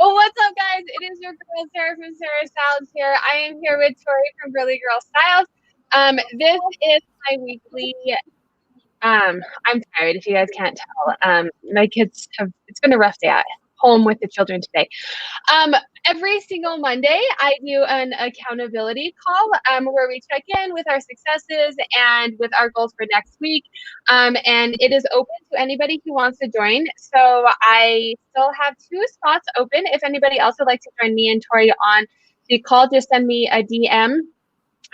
Well, what's up, guys? It is your girl, Sarah from Sarah Styles here. I am here with Tori from Girly Girl Styles. This is my weekly, I'm tired if you guys can't tell. My kids it's been a rough day at home with the children today. Every single Monday, I do an accountability call where we check in with our successes and with our goals for next week. And it is open to anybody who wants to join. So I still have 2 spots open. If anybody else would like to join me and Tori on the call, just send me a DM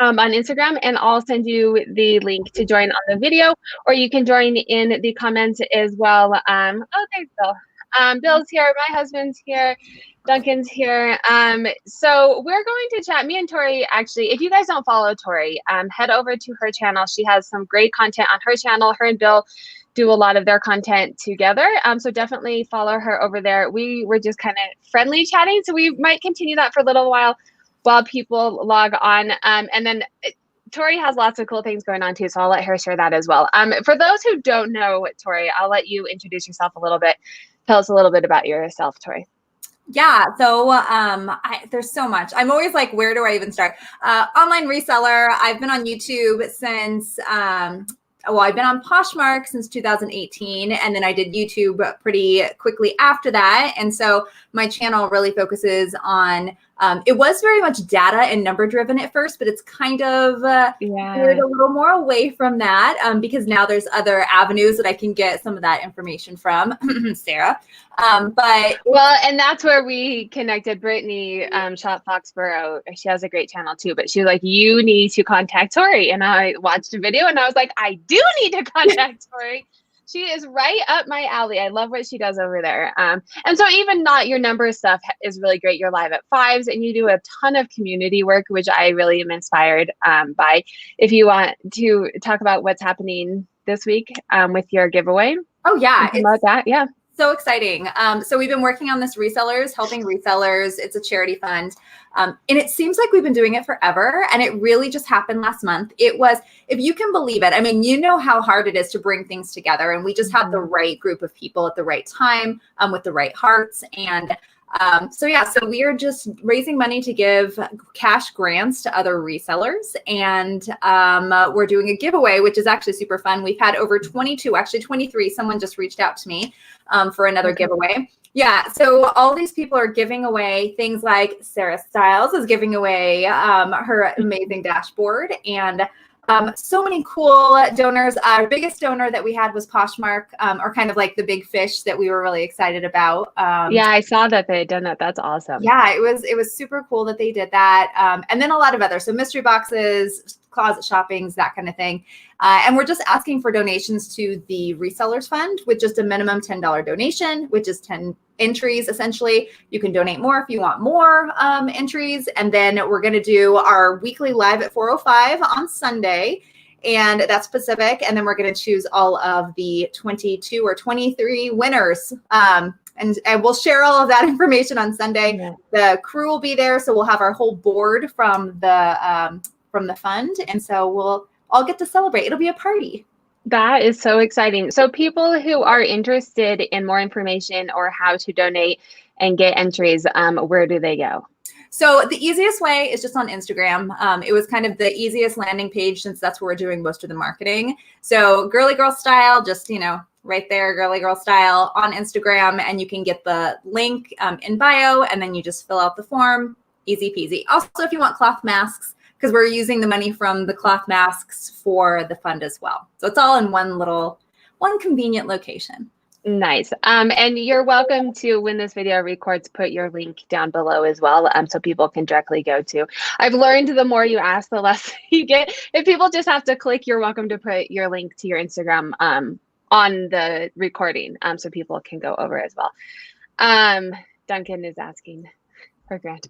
on Instagram, and I'll send you the link to join on the video, or you can join in the comments as well. Oh, there's Bill. Bill's here. My husband's here. Duncan's here. So we're going to chat. Me and Tori, actually, if you guys don't follow Tori, head over to her channel. She has some great content on her channel. Her and Bill do a lot of their content together. So definitely follow her over there. We were just kind of friendly chatting, so we might continue that for a little while people log on. And then Tori has lots of cool things going on too, so I'll let her share that as well. For those who don't know Tori, I'll let you introduce yourself a little bit. Tell us a little bit about yourself, Tori. Yeah, so there's so much. I'm always like, where do I even start? Online reseller. I've been on YouTube since, I've been on PoshMark since 2018, and then I did YouTube pretty quickly after that. And so my channel really focuses on, it was very much data and number driven at first, but it's kind of veered a little more away from that because now there's other avenues that I can get some of that information from, Sarah. Well, and that's where we connected. Brittany, Shop Foxborough, she has a great channel too, but she was like, you need to contact Tori. And I watched a video and I was like, I do need to contact Tori. She is right up my alley. I love what she does over there. And so even not your number stuff is really great. You're live at 5s and you do a ton of community work, which I really am inspired by. If you want to talk about what's happening this week with your giveaway. Oh yeah. About that. Yeah. So exciting. So we've been working on this helping resellers. It's a charity fund. And it seems like we've been doing it forever. And it really just happened last month. It was, if you can believe it, I mean, you know how hard it is to bring things together. And we just had the right group of people at the right time with the right hearts. And so we are just raising money to give cash grants to other resellers. And we're doing a giveaway, which is actually super fun. We've had over 23. Someone just reached out to me for another giveaway. Yeah, so all these people are giving away things like Sarah Styles is giving away her amazing dashboard, and so many cool donors. Our biggest donor that we had was PoshMark, or kind of like the big fish that we were really excited about. Yeah, I saw that they had done that. That's awesome. Yeah, it was super cool that they did that. And then a lot of others. So mystery boxes, closet shoppings, that kind of thing. And we're just asking for donations to the Resellers Fund with just a minimum $10 donation, which is 10 entries, essentially. You can donate more if you want more entries. And then we're going to do our weekly live at 4:05 on Sunday. And that's Pacific. And then we're going to choose all of the 22 or 23 winners. And we'll share all of that information on Sunday. Yeah. The crew will be there. So we'll have our whole board from the fund. And so we'll all get to celebrate. It'll be a party. That is so exciting. So people who are interested in more information or how to donate and get entries, where do they go? So the easiest way is just on Instagram. It was kind of the easiest landing page since that's where we're doing most of the marketing. So Girly Girl Style, just, right there, Girly Girl Style on Instagram, and you can get the link in bio, and then you just fill out the form. Easy peasy. Also, if you want cloth masks, because we're using the money from the cloth masks for the fund as well. So it's all in one convenient location. Nice. And you're welcome to, when this video records, put your link down below as well, so people can directly go to. I've learned the more you ask, the less you get. If people just have to click, you're welcome to put your link to your Instagram on the recording, so people can go over as well. Duncan is asking for grant.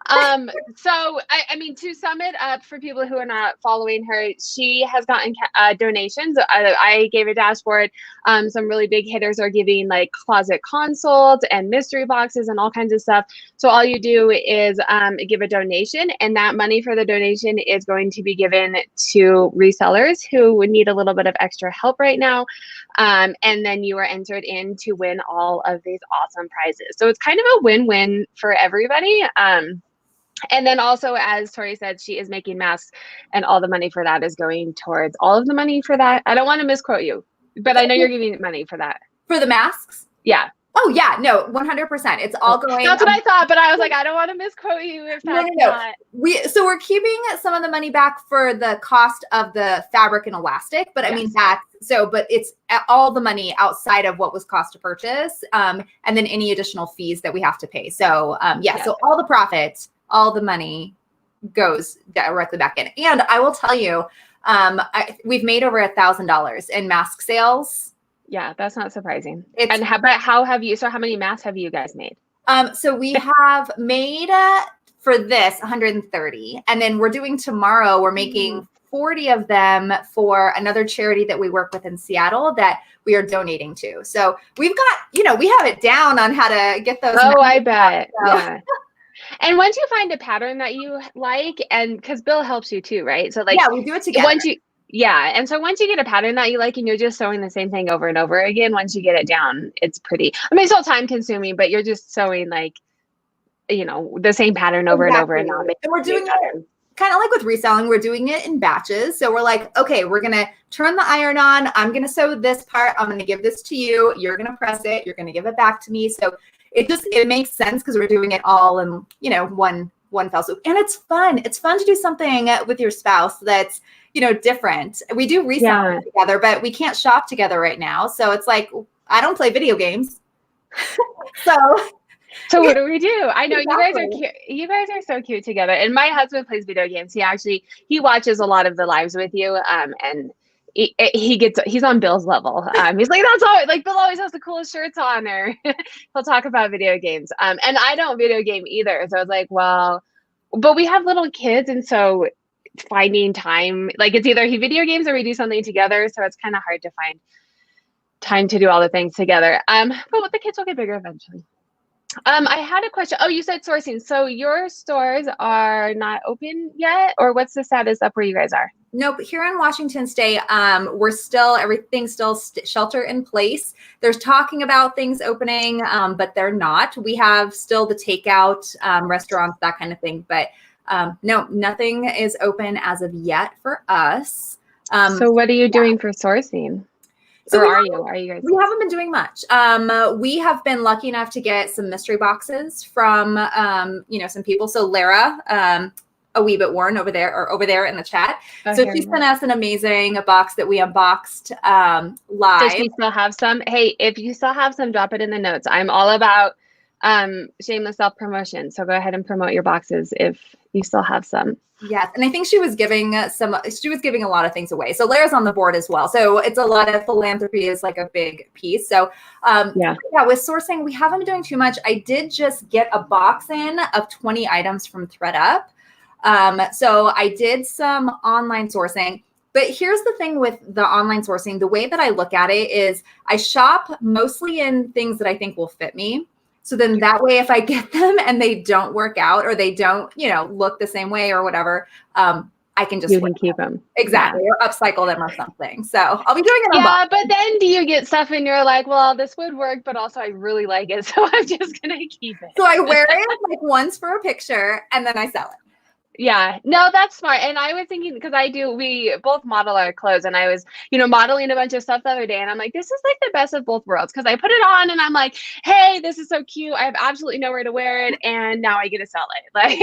So I mean, to sum it up for people who are not following her, she has gotten donations. I gave a dashboard. Some really big hitters are giving like closet consoles and mystery boxes and all kinds of stuff. So all you do is give a donation, and that money for the donation is going to be given to resellers who would need a little bit of extra help right now. And then you are entered in to win all of these awesome prizes. So it's kind of a win-win for everybody. And then also, as Tori said, she is making masks, and all the money for that is going towards all of the money for that. I don't want to misquote you, but I know you're giving money for that. For the masks? Yeah. Oh yeah, no, 100%. It's all going. That's what I thought, but I was like, I don't want to misquote you if that's not. So we're keeping some of the money back for the cost of the fabric and elastic, but I mean but it's all the money outside of what was cost to purchase, and then any additional fees that we have to pay. So so all the profits, all the money goes directly back in. And I will tell you, we've made over $1,000 in mask sales. Yeah, that's not surprising. And how many masks have you guys made? So we have made for this 130, and then we're doing tomorrow. We're making 40 of them for another charity that we work with in Seattle that we are donating to. So we've got, we have it down on how to get those. Oh, I bet. Yeah. And once you find a pattern that you like, and because Bill helps you too, right? So like, we do it together. And so once you get a pattern that you like and you're just sewing the same thing over and over again, once you get it down, it's pretty, I mean, it's still time consuming, but you're just sewing like, the same pattern over and over. And we're doing it kind of like with reselling, we're doing it in batches. So we're like, okay, we're going to turn the iron on. I'm going to sew this part. I'm going to give this to you. You're going to press it. You're going to give it back to me. So it makes sense because we're doing it all in, one fell swoop. And it's fun. It's fun to do something with your spouse that's, different. We do resell together, but we can't shop together right now. So it's like, I don't play video games. So what do we do? I know you guys are cute. You guys are so cute together. And my husband plays video games. He watches a lot of the lives with you. And he's on Bill's level. He's like, that's all, like Bill always has the coolest shirts on, or he'll talk about video games. And I don't video game either. So I was like, well, but we have little kids. And so finding time, like it's either he video games or we do something together. So it's kind of hard to find time to do all the things together. But the kids will get bigger eventually. I had a question. Oh, you said sourcing. So your stores are not open yet, or what's the status up where you guys are? Nope. Here in Washington State, everything's still shelter in place. There's talking about things opening, but they're not. We have still the takeout restaurants, that kind of thing. But no, nothing is open as of yet for us. So what are you doing for sourcing? So are you guys? We haven't been doing much. We have been lucky enough to get some mystery boxes from, some people. So Lara, a wee bit worn over there in the chat. So she sent us an amazing box that we unboxed live. Does she still have some? Hey, if you still have some, drop it in the notes. I'm all about shameless self-promotion. So go ahead and promote your boxes if you still have some. Yes. And I think she was giving a lot of things away. So Lara's on the board as well. So it's a lot of philanthropy is like a big piece. So with sourcing, we haven't been doing too much. I did just get a box in of 20 items from ThreadUp. So I did some online sourcing. But here's the thing with the online sourcing. The way that I look at it is I shop mostly in things that I think will fit me. So then that way, if I get them and they don't work out or they don't, look the same way or whatever, I can just keep them. Exactly. Or upcycle them or something. So I'll be doing it. Yeah. But then do you get stuff and you're like, well, this would work, but also I really like it. So I'm just going to keep it. So I wear it like once for a picture and then I sell it. Yeah, no, that's smart. And I was thinking, because we both model our clothes, and I was, modeling a bunch of stuff the other day, and I'm like, this is like the best of both worlds, because I put it on and I'm like, hey, this is so cute. I have absolutely nowhere to wear it, and now I get to sell it. Like,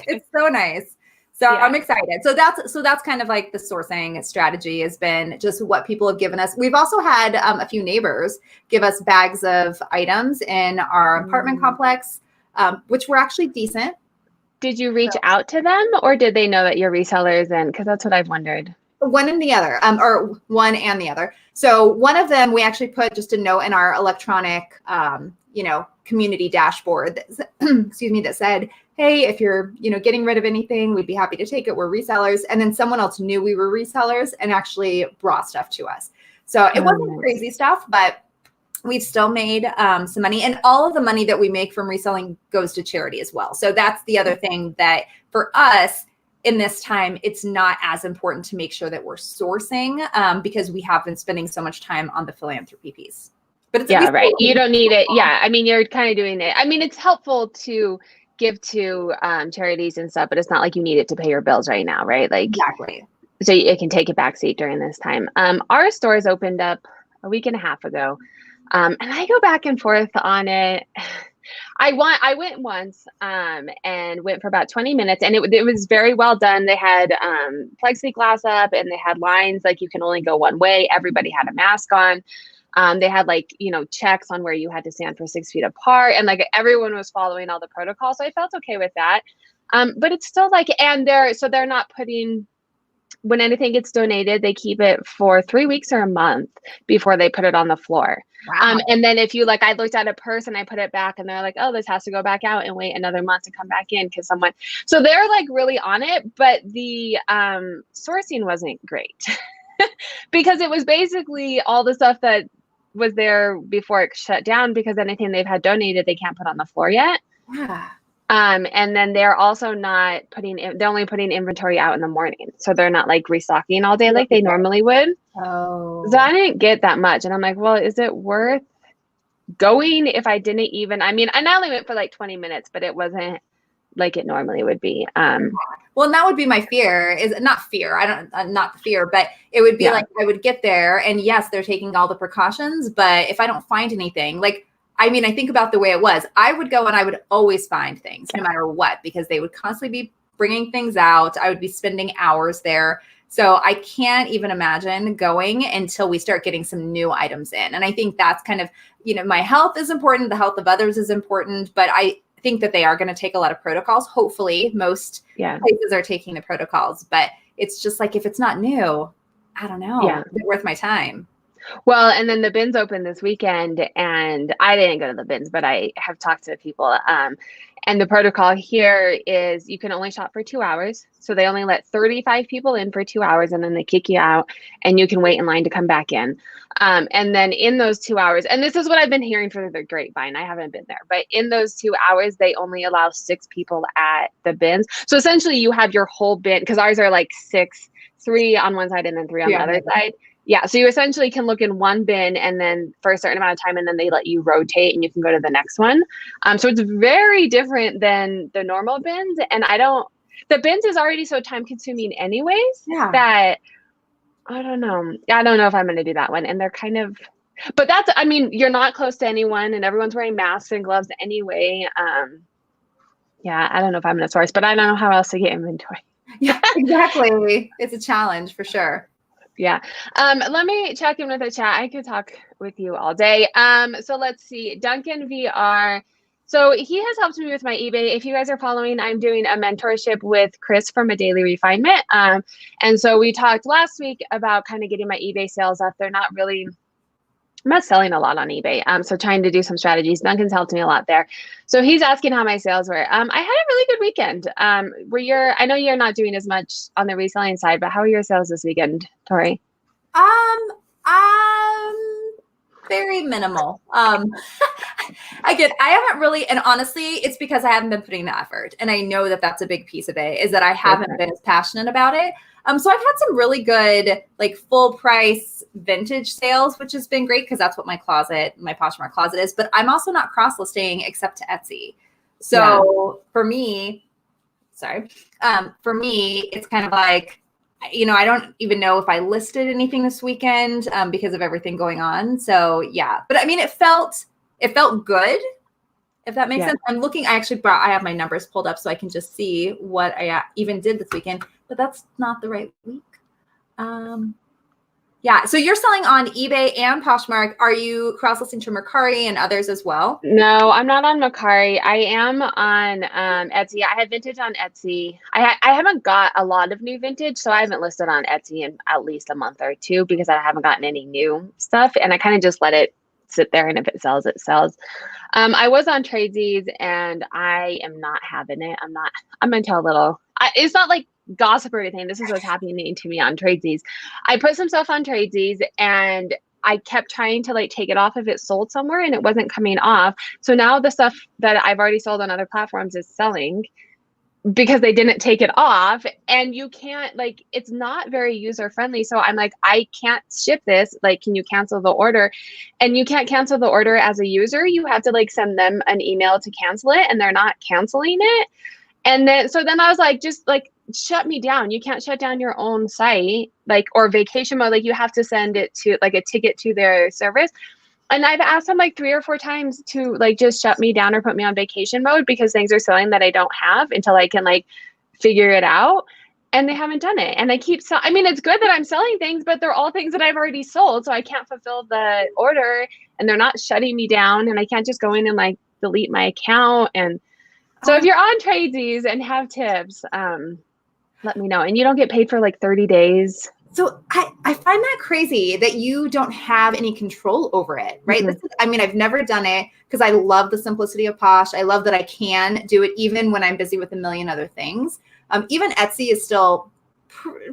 it's so nice. So I'm excited. So that's kind of like the sourcing strategy has been just what people have given us. We've also had a few neighbors give us bags of items in our apartment complex, which were actually decent. Did you reach out to them, or did they know that you're resellers? And because that's what I've wondered. One and the other, or one and the other. So one of them, we actually put just a note in our electronic, community dashboard that, excuse me, that said, hey, if you're, getting rid of anything, we'd be happy to take it. We're resellers. And then someone else knew we were resellers and actually brought stuff to us. So it wasn't crazy stuff, but we've still made some money, and all of the money that we make from reselling goes to charity as well. So that's the other thing that for us in this time, it's not as important to make sure that we're sourcing because we have been spending so much time on the philanthropy piece. But it's right. You don't need it. Yeah. I mean, you're kind of doing it. I mean, it's helpful to give to charities and stuff, but it's not like you need it to pay your bills right now, right? Like exactly. So it can take a backseat during this time. Our stores opened up a week and a half ago. And I go back and forth on it. I went once and went for about 20 minutes, and it was very well done. They had plexiglass up, and they had lines like you can only go one way. Everybody had a mask on. They had checks on where you had to stand for 6 feet apart, and everyone was following all the protocols. So I felt okay with that. But it's still they're not putting. When anything gets donated, they keep it for 3 weeks or a month before they put it on the floor. Wow. And then if you I looked at a purse and I put it back, and they're like, oh, this has to go back out and wait another month to come back in because someone. So they're really on it, but the sourcing wasn't great because it was basically all the stuff that was there before it shut down, because anything they've had donated, they can't put on the floor yet. Yeah. And then they're also not they're only putting inventory out in the morning. So they're not restocking all day like they normally would. Oh. So I didn't get that much. And I'm like, well, is it worth going if I didn't even, I only went for 20 minutes, but it wasn't like it normally would be. Well, and that would be my fear is not fear. Not the fear, but it would be I would get there and yes, they're taking all the precautions, but if I don't find anything, I think about the way it was. I would go and I would always find things no matter what, because they would constantly be bringing things out. I would be spending hours there. So I can't even imagine going until we start getting some new items in. And I think that's kind of, my health is important. The health of others is important, but I think that they are going to take a lot of protocols. Hopefully most places are taking the protocols, but it's just if it's not new, I don't know. Is it worth my time? Well, and then the bins opened this weekend, and I didn't go to the bins, but I have talked to people. And the protocol here is you can only shop for 2 hours. So they only let 35 people in for 2 hours, and then they kick you out, and you can wait in line to come back in. And then in those 2 hours, and this is what I've been hearing for the grapevine, I haven't been there, but in those 2 hours, they only allow 6 people at the bins. So essentially you have your whole bin, because ours are 6, 3 on one side and then 3 on the other side. Yeah, so you essentially can look in one bin and then for a certain amount of time, and then they let you rotate and you can go to the next one. So it's very different than the normal bins. And the bins is already so time consuming anyways that I don't know. I don't know if I'm going to do that one. And they're kind of, but that's, you're not close to anyone and everyone's wearing masks and gloves anyway. Yeah, I don't know if I'm going to source, but I don't know how else to get inventory. Yeah, exactly. It's a challenge for sure. Yeah. Let me check in with the chat. I could talk with you all day. So let's see. Duncan VR. So he has helped me with my eBay. If you guys are following, I'm doing a mentorship with Chris from A Daily Refinement. And so we talked last week about kind of getting my eBay sales up. I'm not selling a lot on eBay. So trying to do some strategies. Duncan's helped me a lot there. So he's asking how my sales were. I had a really good weekend. I know you're not doing as much on the reselling side, but how are your sales this weekend, Tori? Very minimal. Again, I haven't really, and honestly, it's because I haven't been putting the effort. And I know that that's a big piece of it, is that I haven't been as passionate about it. So I've had some really good, full price vintage sales, which has been great because that's what my PoshMark closet is. But I'm also not cross listing except to Etsy. So for me, it's kind of I don't even know if I listed anything this weekend because of everything going on. So yeah, but it felt good. If that makes sense. I'm looking, I have my numbers pulled up so I can just see what I even did this weekend, but that's not the right week. So you're selling on eBay and Poshmark. Are you cross-listing to Mecari and others as well? No, I'm not on Mecari. I am on Etsy. I have vintage on Etsy. I haven't got a lot of new vintage, so I haven't listed on Etsy in at least a month or two because I haven't gotten any new stuff, and I kind of just let it sit there, and if it sells, it sells. I was on Tradesies, and I am not having it. I'm into a little, it's not like gossip or anything. This is what's happening to me on Tradesies. I put some stuff on Tradesies, and I kept trying to like take it off if it sold somewhere, and it wasn't coming off. So now the stuff that I've already sold on other platforms is selling because they didn't take it off, and you can't, like, it's not very user friendly. So I'm like, I can't ship this. Like, can you cancel the order? And you can't cancel the order as a user. You have to like send them an email to cancel it, and they're not canceling it. And then, so then I was like, just like, shut me down. You can't shut down your own site, like, or vacation mode. Like, you have to send it to like a ticket to their service. And I've asked them like 3 or 4 times to like just shut me down or put me on vacation mode because things are selling that I don't have until I can like figure it out. And they haven't done it. And I keep I mean, it's good that I'm selling things, but they're all things that I've already sold. So I can't fulfill the order, and they're not shutting me down, and I can't just go in and like delete my account. And so if you're on Tradesies and have tips, let me know. And you don't get paid for like 30 days. So I find that crazy that you don't have any control over it, right? Mm-hmm. I mean, I've never done it because I love the simplicity of Posh. I love that I can do it even when I'm busy with a million other things. Even Etsy is still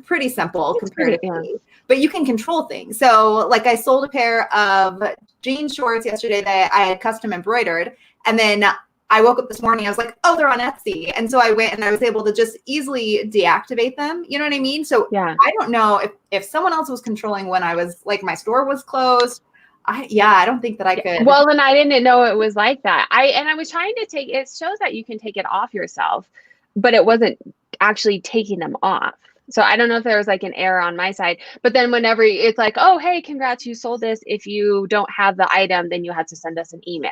pretty simple comparatively, but you can control things. So like I sold a pair of jean shorts yesterday that I had custom embroidered, and then I woke up this morning, I was like, oh, they're on Etsy. And so I went and I was able to just easily deactivate them. You know what I mean? So yeah. I don't know if someone else was controlling when I was like, my store was closed. I don't think that I could. Well, then I didn't know it was like that. I was trying to take, it shows that you can take it off yourself, but it wasn't actually taking them off. So I don't know if there was like an error on my side, but then whenever it's like, oh, hey, congrats, you sold this. If you don't have the item, then you have to send us an email.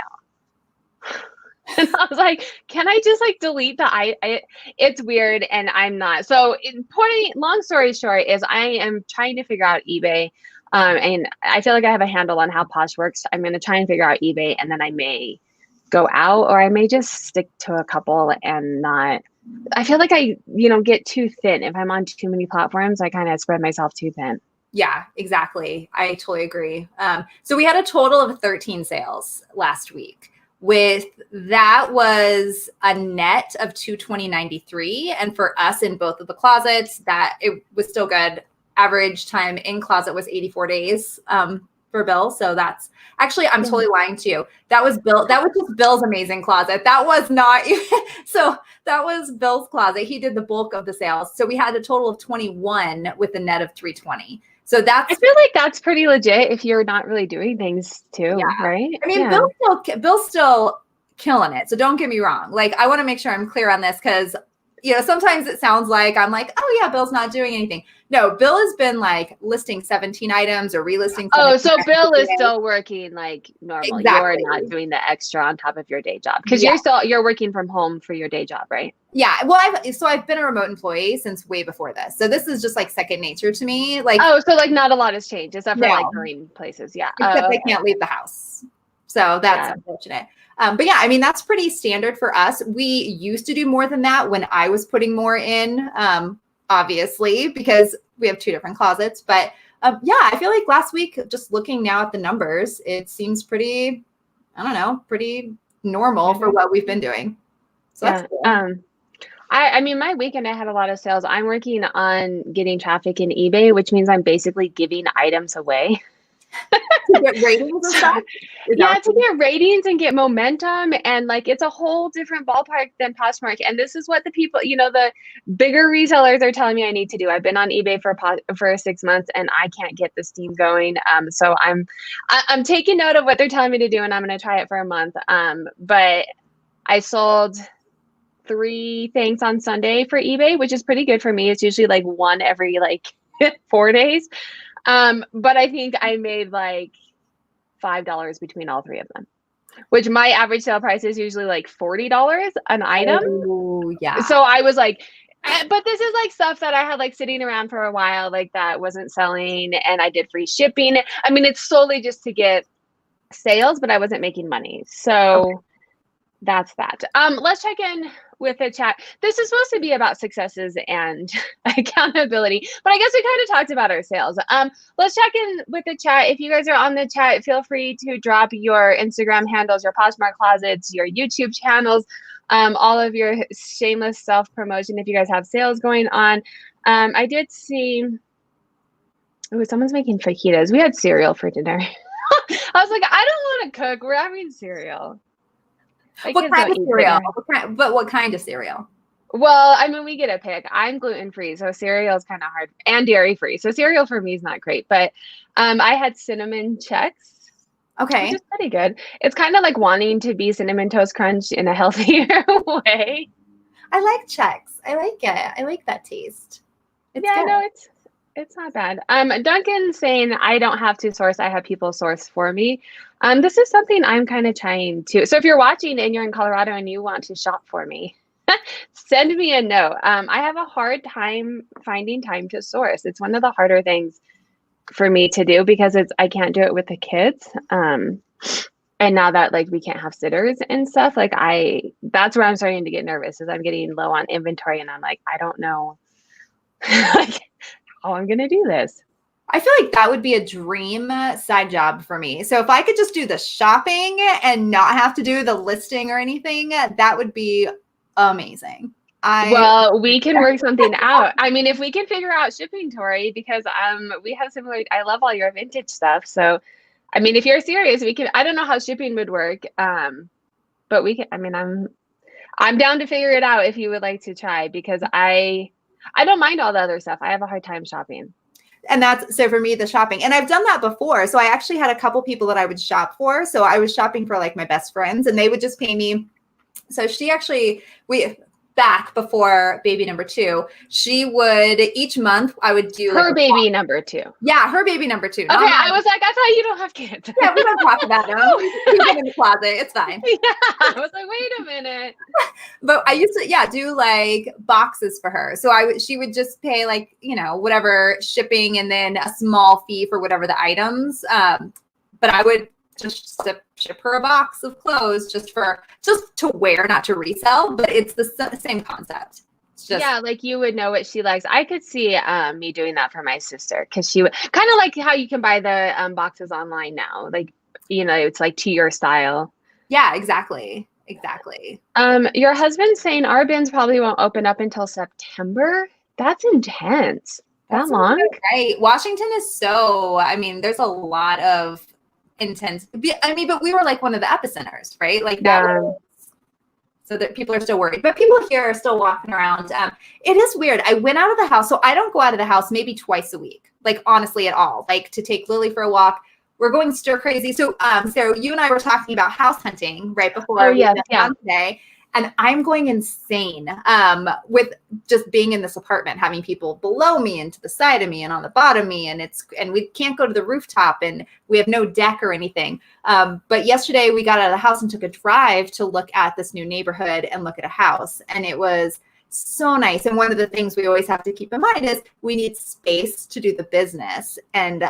And I was like, can I just like delete the it's weird, and I'm not. So long story short is I am trying to figure out eBay. And I feel like I have a handle on how Posh works. I'm going to try and figure out eBay, and then I may go out, or I may just stick to a couple and not. I feel like I, get too thin. If I'm on too many platforms, I kind of spread myself too thin. Yeah, exactly. I totally agree. So we had a total of 13 sales last week. With that was a net of $220.93. And for us in both of the closets, that it was still good. Average time in closet was 84 days for Bill. So that's actually, I'm totally lying to you. That was Bill. That was just Bill's amazing closet. That was not, so that was Bill's closet. He did the bulk of the sales. So we had a total of 21 with a net of 320. So I feel like that's pretty legit if you're not really doing things too, right? I mean, Bill's still killing it. So don't get me wrong. Like, I want to make sure I'm clear on this because, sometimes it sounds like I'm like, oh yeah, Bill's not doing anything. No, Bill has been like listing 17 items or relisting. Oh, so Bill is still working like normal. Exactly. You're not doing the extra on top of your day job because you're working from home for your day job, right? Yeah. Well, I've been a remote employee since way before this. So this is just like second nature to me. Like, oh, so like not a lot has changed except for like going places. Yeah. Except they can't leave the house. So that's unfortunate. But yeah, I mean, that's pretty standard for us. We used to do more than that when I was putting more in, obviously, because we have 2 different closets. But yeah, I feel like last week, just looking now at the numbers, it seems pretty, pretty normal for what we've been doing. So that's cool. I mean, my weekend, I had a lot of sales. I'm working on getting traffic in eBay, which means I'm basically giving items away. To get ratings and stuff? Yeah, to get ratings and get momentum. And like, it's a whole different ballpark than PoshMark. And this is what the people, the bigger resellers are telling me I need to do. I've been on eBay for 6 months and I can't get the steam going. So I'm taking note of what they're telling me to do, and I'm going to try it for a month. But I sold 3 things on Sunday for eBay, which is pretty good for me. It's usually like 1 every like 4 days. But I think I made like $5 between all 3 of them, which my average sale price is usually like $40 an item. Oh, yeah. So I was like, but this is like stuff that I had like sitting around for a while, like that wasn't selling, and I did free shipping. I mean, it's solely just to get sales, but I wasn't making money. So that's that. Let's check in with the chat. This is supposed to be about successes and accountability, but I guess we kind of talked about our sales. Let's check in with the chat. If you guys are on the chat, feel free to drop your Instagram handles, your Poshmark closets, your YouTube channels, all of your shameless self-promotion if you guys have sales going on. I did see, oh, someone's making fajitas. We had cereal for dinner. I was like, I don't want to cook. We're having cereal. What kind of cereal? What kind of cereal? Well, I mean, we get a pick. I'm gluten-free, so cereal is kind of hard, and dairy-free. So cereal for me is not great, but I had cinnamon checks. Okay. Which is pretty good. It's kind of like wanting to be Cinnamon Toast Crunch in a healthier way. I like checks. I like it. I like that taste. It's good. No, it's not bad. Duncan saying I don't have to source, I have people source for me. This is something I'm kind of trying to. So if you're watching and you're in Colorado and you want to shop for me, send me a note. I have a hard time finding time to source. It's one of the harder things for me to do because I can't do it with the kids. And now that like we can't have sitters and stuff, like that's where I'm starting to get nervous, is I'm getting low on inventory and I'm like, I don't know like how I'm gonna do this. I feel like that would be a dream side job for me. So if I could just do the shopping and not have to do the listing or anything, that would be amazing. Well, we can work something out. I mean, if we can figure out shipping, Tori, because we have similar, I love all your vintage stuff. So, I mean, if you're serious, we can, I don't know how shipping would work. But we can, I mean, I'm down to figure it out if you would like to try, because I don't mind all the other stuff. I have a hard time shopping. And so for me, the shopping, and I've done that before. So I actually had a couple people that I would shop for. So I was shopping for like my best friends and they would just pay me. So back before baby number 2, she would each month I would do her baby number 2. Yeah, her baby number 2. Okay, I was like, I thought you don't have kids. Yeah, we don't talk about them. We put them in the closet. It's fine. Yeah, I was like, wait a minute. But I used to, do like boxes for her. So she would just pay like, whatever shipping and then a small fee for whatever the items. But I would just ship her a box of clothes just to wear, not to resell, but it's the same concept. Yeah, like you would know what she likes. I could see me doing that for my sister, because she would kind of like how you can buy the boxes online now. Like, it's like to your style. Yeah, exactly. Your husband's saying our bins probably won't open up until September. That's intense. That long? Right. Washington is there's a lot of intense. I mean, but we were like one of the epicenters, right? Like that. So that people are still worried, but people here are still walking around. It is weird. I went out of the house. So I don't go out of the house maybe twice a week, like honestly at all, like to take Lily for a walk. We're going stir crazy. So Sarah, you and I were talking about house hunting right before we sat today. And I'm going insane with just being in this apartment, having people below me and to the side of me and on the bottom of me. And we can't go to the rooftop and we have no deck or anything. But yesterday we got out of the house and took a drive to look at this new neighborhood and look at a house. And it was so nice. And one of the things we always have to keep in mind is we need space to do the business. And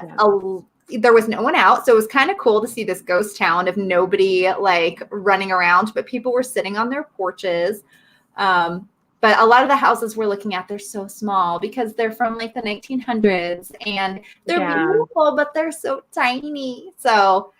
there was no one out. So it was kind of cool to see this ghost town of nobody like running around, but people were sitting on their porches. But a lot of the houses we're looking at, they're so small because they're from like the 1900s and they're beautiful, but they're so tiny. So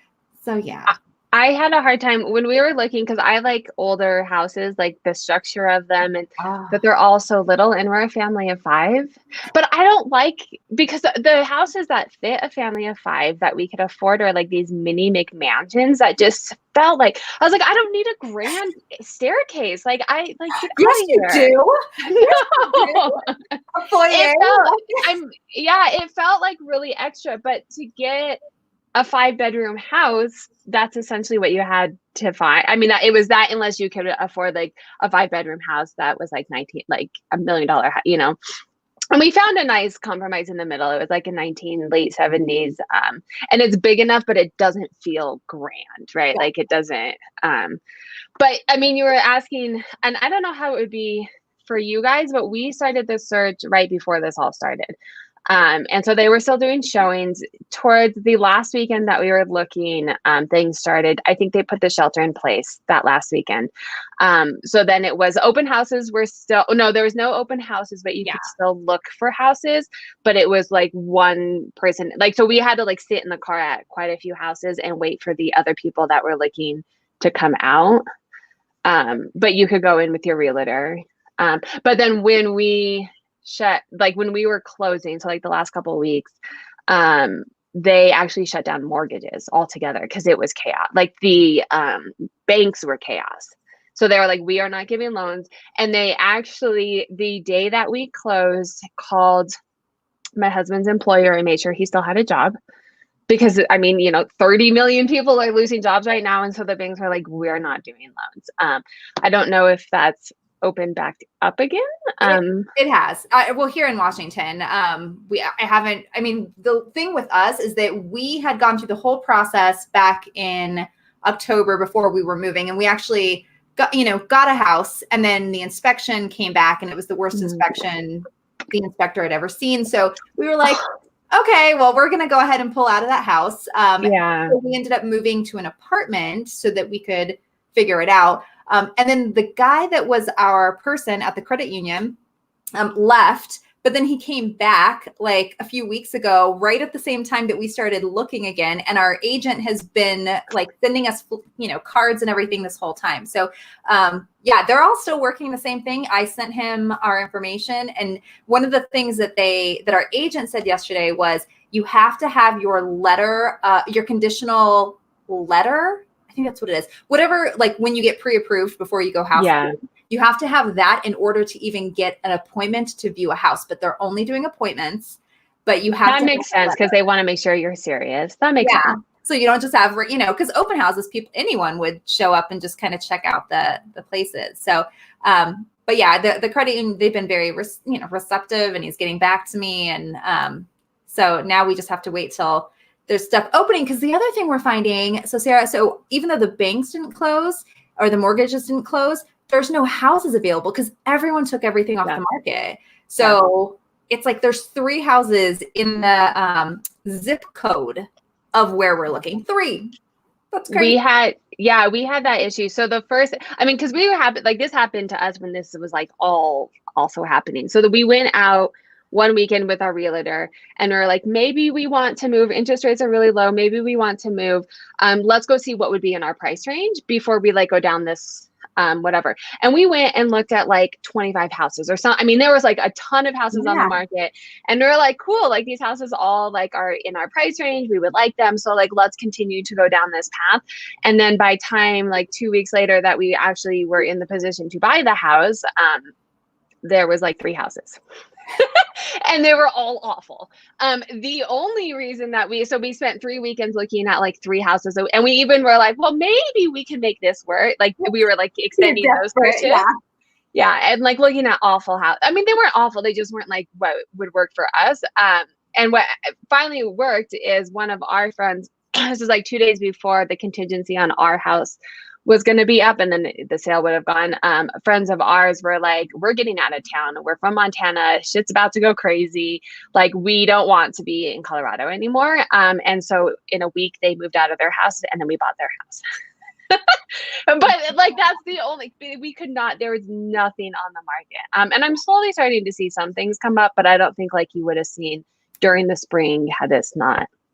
yeah. I had a hard time when we were looking, because I like older houses, like the structure of them, and that they're all so little, and we're a family of 5. But I don't like, because the houses that fit a family of 5 that we could afford are like these mini McMansions that just felt like, I was like, I don't need a grand staircase. Like I like get yes, out of you here. Do. It felt like really extra, but to get a 5-bedroom house, that's essentially what you had to find. I mean, it was that, unless you could afford like a 5-bedroom house that was like $1 million, and we found a nice compromise in the middle. It was like a late 70s, and it's big enough, but it doesn't feel grand, right? Like it doesn't. But I mean, you were asking, and I don't know how it would be for you guys, but we started the search right before this all started. And so they were still doing showings. Towards the last weekend that we were looking, things started. I think they put the shelter in place that last weekend. So then it was open houses were still, no, there was no open houses, but you could still look for houses. But it was like one person, like, so we had to like sit in the car at quite a few houses and wait for the other people that were looking to come out. But you could go in with your realtor. But then when we when we were closing, so like the last couple of weeks, they actually shut down mortgages altogether because it was chaos. Like the banks were chaos. So they were like, we are not giving loans. And they actually, the day that we closed, called my husband's employer and made sure he still had a job. Because I mean, 30 million people are losing jobs right now. And so the banks are like, we're not doing loans. I don't know if that's opened back up again. It has. Well, here in Washington, the thing with us is that we had gone through the whole process back in October before we were moving. And we actually got a house, and then the inspection came back and it was the worst inspection the inspector had ever seen. So we were like, okay, well, we're going to go ahead and pull out of that house. So we ended up moving to an apartment so that we could figure it out. And then the guy that was our person at the credit union left, but then he came back like a few weeks ago, right at the same time that we started looking again. And our agent has been like sending us, cards and everything this whole time. So they're all still working the same thing. I sent him our information. And one of the things that our agent said yesterday was you have to have your letter, your conditional letter. I think that's what it is. Whatever, like when you get pre-approved before you go house, you have to have that in order to even get an appointment to view a house. But they're only doing appointments. But you have that makes sense because they want to make sure you're serious. That makes sense. So you don't just have, because open houses, anyone would show up and just kind of check out the places. So, but yeah, the credit union, they've been very, receptive, and he's getting back to me. And so now we just have to wait till there's stuff opening. Because the other thing we're finding, so Sarah, even though the banks didn't close or the mortgages didn't close, there's no houses available because everyone took everything off the market. So it's like there's 3 houses in the zip code of where we're looking. 3. That's crazy. We had that issue. So the first, because this happened to us when this was like all also happening. So that we went out one weekend with our realtor and we are like, maybe we want to move. Interest rates are really low. Maybe we want to move. Let's go see what would be in our price range before we go down this whatever. And we went and looked at like 25 houses or something. There was like a ton of houses on the market, and we were like, cool, like these houses all are in our price range. We would like them. So let's continue to go down this path. And then by time 2 weeks later that we actually were in the position to buy the house, there was 3 houses. And they were all awful. The only reason that we spent 3 weekends looking at 3 houses, and we even were like, well, maybe we can make this work. We were extending those pushes. And looking at awful house. They weren't awful. They just weren't what would work for us. And what finally worked is one of our friends, this is 2 days before the contingency on our house was going to be up and then the sale would have gone. Friends of ours were like, we're getting out of town. We're from Montana. Shit's about to go crazy. We don't want to be in Colorado anymore. And so in a week they moved out of their house and then we bought their house. But that's the only, we could not, there was nothing on the market. And I'm slowly starting to see some things come up, but I don't think you would have seen during the spring had this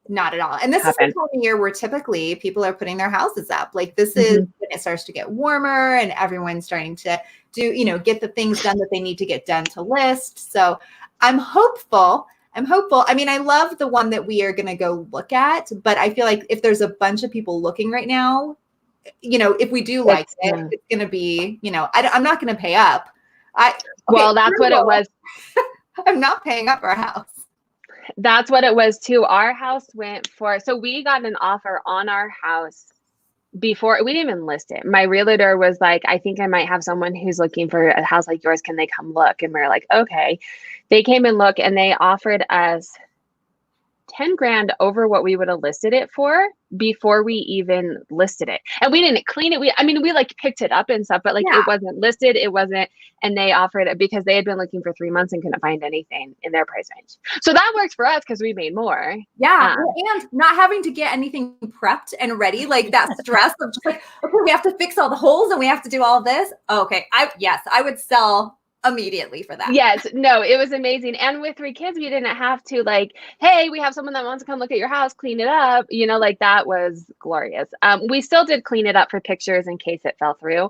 not at all. And this is the time of year where typically people are putting their houses up. this is when it starts to get warmer and everyone's starting to do, get the things done that they need to get done to list. So I'm hopeful. I love the one that we are going to go look at, but I feel like if there's a bunch of people looking right now, if we do like it, it's going to be, I'm not going to pay up. That's what it was. I'm not paying up for a house. That's what it was too. Our house went for, so we got an offer on our house before we didn't even list it. My realtor was like, I think I might have someone who's looking for a house like yours. Can they come look? And we we're like, okay. They came and looked and they offered us 10 grand over what we would have listed it for before we even listed it. And we didn't clean it. We like picked it up and stuff, but like it wasn't listed. It wasn't, and they offered it because they had been looking for 3 months and couldn't find anything in their price range. So that works for us because we made more. Yeah. And not having to get anything prepped and ready, like that stress of just like, okay, we have to fix all the holes and we have to do all this. Okay. I would sell immediately for that. Yes. No, it was amazing. And with 3 kids, we didn't have to like, hey, we have someone that wants to come look at your house, clean it up. Like that was glorious. We still did clean it up for pictures in case it fell through.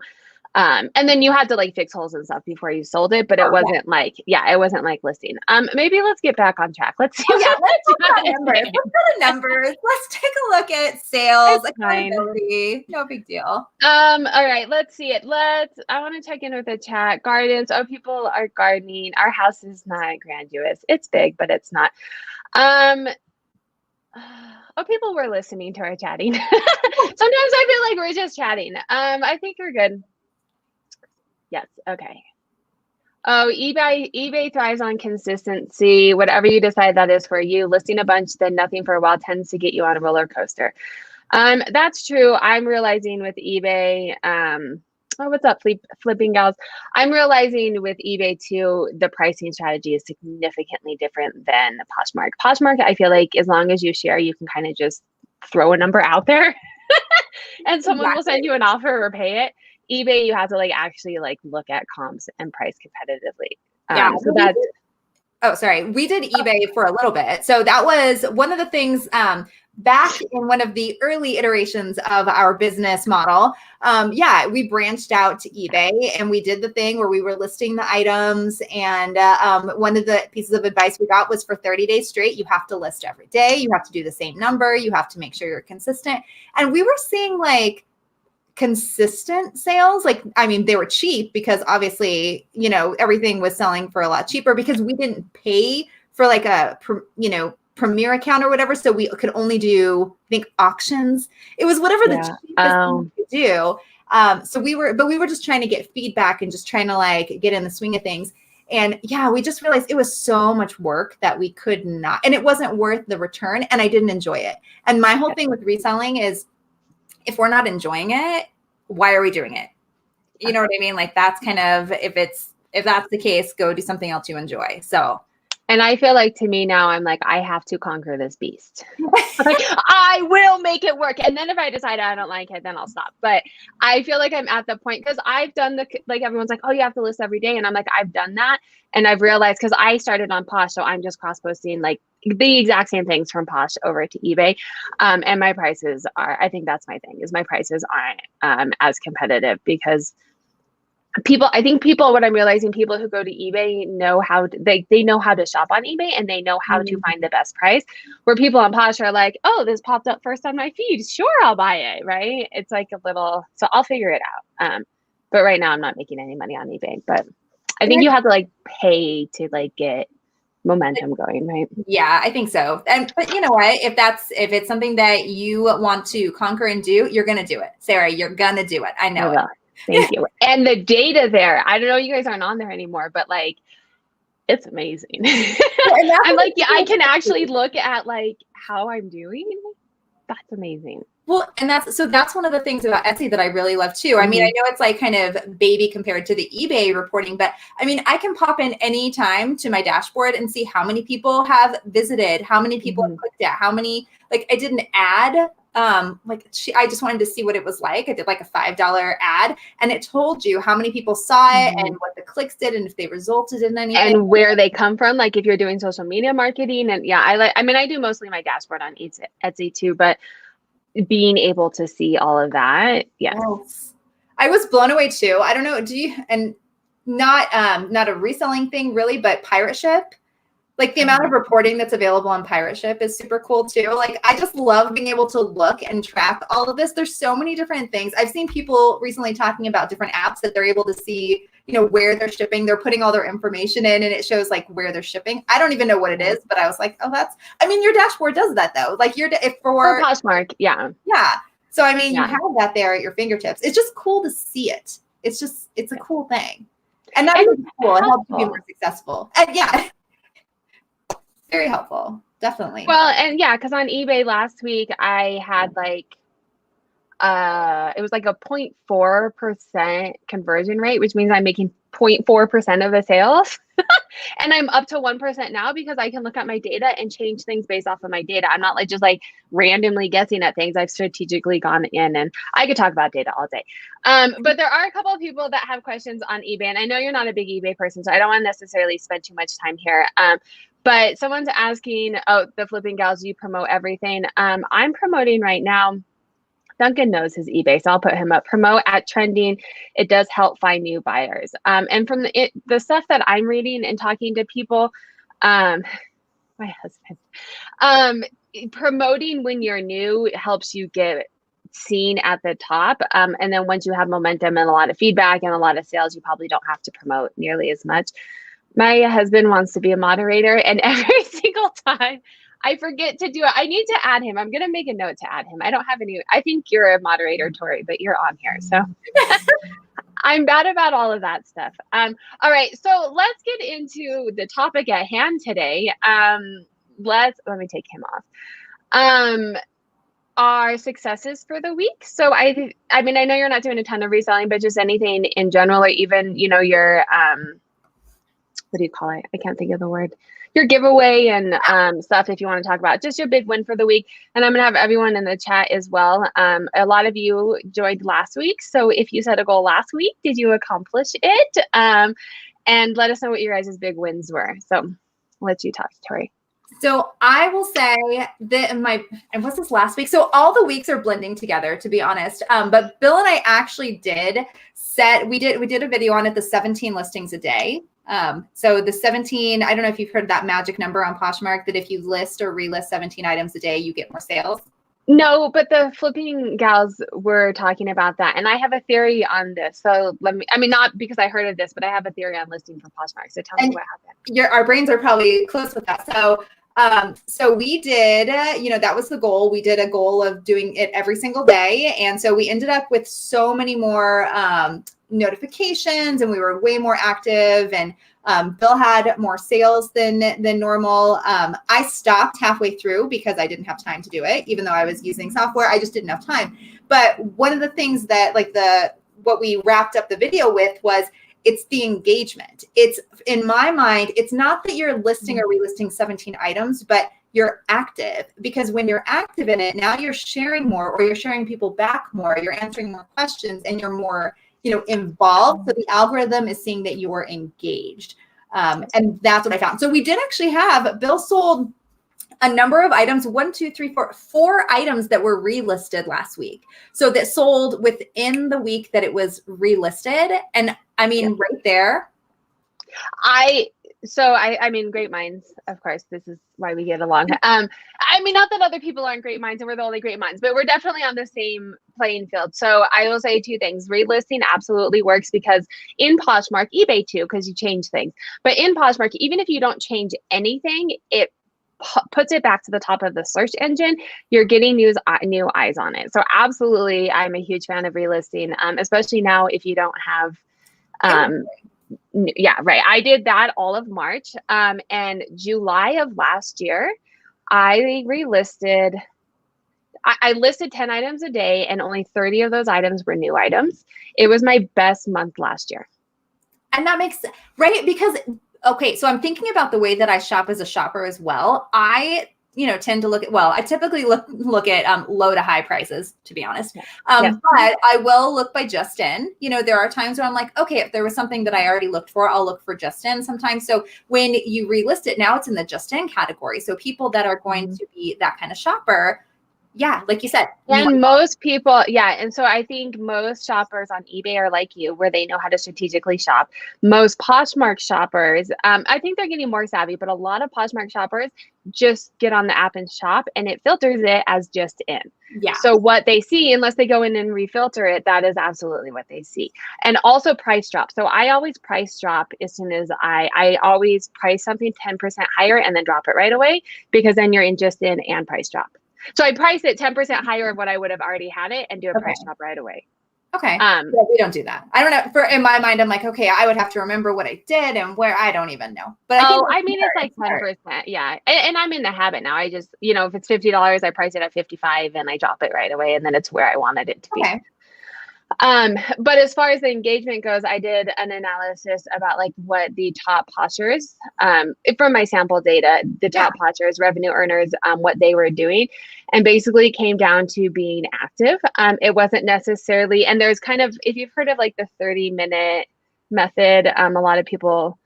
And then you had to like fix holes and stuff before you sold it, but it wasn't it wasn't like listing. Maybe let's get back on track. Let's see. Let's talk about numbers. Let's go to numbers. Let's take a look at sales, accountability. No big deal. All right, let's see it. I want to check in with the chat. Gardens. Oh, people are gardening. Our house is not grandiose. It's big, but it's not. People were listening to our chatting. Sometimes I feel like we're just chatting. I think we're good. Yes. Okay. Oh, eBay thrives on consistency. Whatever you decide that is for you. Listing a bunch, then nothing for a while tends to get you on a roller coaster. That's true. I'm realizing with eBay. What's up, flipping gals? I'm realizing with eBay too, the pricing strategy is significantly different than PoshMark. PoshMark, I feel like as long as you share, you can kind of just throw a number out there, and someone will send you an offer or pay it. eBay, you have to like actually like look at comps and price competitively. So that's. We did eBay for a little bit. So that was one of the things back in one of the early iterations of our business model. We branched out to eBay and we did the thing where we were listing the items. And one of the pieces of advice we got was for 30 days straight, you have to list every day. You have to do the same number. You have to make sure you're consistent. And we were seeing like consistent sales. They were cheap because obviously, everything was selling for a lot cheaper because we didn't pay for like a, premier account or whatever. So we could only do, I think, auctions. It was whatever the cheapest thing we could do. We were just trying to get feedback and just trying to like get in the swing of things. And we just realized it was so much work that we could not, and it wasn't worth the return. And I didn't enjoy it. And my whole thing with reselling is, if we're not enjoying it, why are we doing it? You know what I mean? Like that's kind of, if that's the case, go do something else you enjoy. So. And I feel like to me now, I'm like, I have to conquer this beast. Like, I will make it work. And then if I decide I don't like it, then I'll stop. But I feel like I'm at the point because I've done everyone's like, oh, you have to list every day. And I'm like, I've done that. And I've realized because I started on Posh, so I'm just cross posting like the exact same things from Posh over to eBay. And my prices I think that's my thing, is my prices aren't as competitive because what I'm realizing, people who go to eBay know how they know how to shop on eBay and they know how to find the best price, where people on Posh are like, oh, this popped up first on my feed. Sure, I'll buy it. Right. It's like so I'll figure it out. But right now I'm not making any money on eBay, but I think you have to like pay to like get momentum going, right? Yeah, I think so. But you know what? If it's something that you want to conquer and do, you're going to do it. Sarah, you're going to do it. I know it. Thank you. And the data there, I don't know, you guys aren't on there anymore, but like, it's amazing. I'm like, I can actually look at like how I'm doing. That's amazing. Well, and that's one of the things about Etsy that I really love too. I mean, I know it's like kind of baby compared to the eBay reporting, but I mean, I can pop in any time to my dashboard and see how many people have visited, how many people have clicked it, how many, like I did an ad. I just wanted to see what it was like. I did like a $5 ad and it told you how many people saw it and what the clicks did and if they resulted in anything. And where they come from, like if you're doing social media marketing. And I do mostly my dashboard on Etsy too, but being able to see all of that. Yes. I was blown away too. I don't know. And not a reselling thing really, but pirate ship. Like the amount of reporting that's available on pirate ship is super cool too. Like I just love being able to look and track all of this. There's so many different things. I've seen people recently talking about different apps that they're able to see, where they're shipping. They're putting all their information in and it shows like where they're shipping. I don't even know what it is, but I was like, your dashboard does that though. Like for PoshMark. Yeah. Yeah. So, you have that there at your fingertips. It's just cool to see it. It's a cool thing. And that is cool. It helps you be more successful. And Very helpful. Definitely. Well, and yeah, because on eBay last week, I had like, it was like a 0.4% conversion rate, which means I'm making 0.4% of the sales. And I'm up to 1% now because I can look at my data and change things based off of my data. I'm not like just like randomly guessing at things. I've strategically gone in, and I could talk about data all day. But there are a couple of people that have questions on eBay, and I know you're not a big eBay person, so I don't want to necessarily spend too much time here. But someone's asking, oh, the Flipping Gals, you promote everything. I'm promoting right now. Duncan knows his eBay, so I'll put him up. Promote at trending. It does help find new buyers. And from the stuff that I'm reading and talking to people, my husband, promoting when you're new helps you get seen at the top. And then once you have momentum and a lot of feedback and a lot of sales, you probably don't have to promote nearly as much. My husband wants to be a moderator, and every single time I forget to do it. I need to add him. I'm going to make a note to add him. I don't have any. I think you're a moderator, Tori, but you're on here. So I'm bad about all of that stuff. All right. So let's get into the topic at hand today. Let me take him off. Our successes for the week. So I mean, I know you're not doing a ton of reselling, but just anything in general, or even, your, what do you call it? I can't think of the word. Your giveaway and stuff, if you want to talk about just your big win for the week. And I'm going to have everyone in the chat as well. A lot of you joined last week. So if you set a goal last week, did you accomplish it? And let us know what your guys' big wins were. So I'll let you talk, Tori. So I will say that and what's this last week? So all the weeks are blending together, to be honest. But Bill and I actually we did a video on it, the 17 listings a day. So the 17, I don't know if you've heard that magic number on Poshmark, that if you list or relist 17 items a day, you get more sales. No, but the Flipping Gals were talking about that. And I have a theory on this. So not because I heard of this, but I have a theory on listing for Poshmark. So tell me what happened. Our brains are probably close with that. So we did, that was the goal. We did a goal of doing it every single day. And so we ended up with so many more notifications, and we were way more active, and Bill had more sales than normal. I stopped halfway through because I didn't have time to do it, even though I was using software. I just didn't have time. But one of the things that what we wrapped up the video with was, it's the engagement. It's, in my mind, it's not that you're listing or relisting 17 items, but you're active, because when you're active in it, now you're sharing more, or you're sharing people back more, you're answering more questions, and you're more, involved. So the algorithm is seeing that you are engaged. And that's what I found. So we did actually have, Bill sold a number of items, 4 items that were relisted last week. So that sold within the week that it was relisted. And I mean, right there. I mean, great minds, of course, this is why we get along. I mean, not that other people aren't great minds and we're the only great minds, but we're definitely on the same playing field. So I will say 2 things. Relisting absolutely works, because in Poshmark, eBay too, because you change things. But in Poshmark, even if you don't change anything, it puts it back to the top of the search engine. You're getting new eyes on it. So absolutely, I'm a huge fan of relisting, especially now if you don't have yeah, right. I did that all of March. And July of last year, I relisted. I listed 10 items a day, and only 30 of those items were new items. It was my best month last year. And that makes sense, right? Because, okay, so I'm thinking about the way that I shop as a shopper as well. I tend to I typically look at low to high prices, to be honest. But I will look by just in. There are times where I'm like, okay, if there was something that I already looked for, I'll look for just in sometimes. So when you relist it, now it's in the just in category. So people that are going to be that kind of shopper, yeah, like you said. And most people, and so I think most shoppers on eBay are like you, where they know how to strategically shop. Most Poshmark shoppers, I think they're getting more savvy, but a lot of Poshmark shoppers just get on the app and shop, and it filters it as just in. Yeah. So what they see, unless they go in and refilter it, that is absolutely what they see. And also price drop. So I always price drop as soon as I always price something 10% higher and then drop it right away, because then you're in just in and price drop. So I price it 10% higher of what I would have already had it, and do a price drop right away. Okay. Well, we don't do that. I don't know. In my mind, I'm like, okay, I would have to remember what I did and where. I don't even know. But I mean, it's like 10%. Yeah. And I'm in the habit now. I just, if it's $50, I price it at 55 and I drop it right away. And then it's where I wanted it to be. Okay. But as far as the engagement goes, I did an analysis about like what the top postures, from my sample data, the top postures, revenue earners, what they were doing, and basically came down to being active. It wasn't necessarily, and there's kind of, if you've heard of like the 30-minute method, a lot of people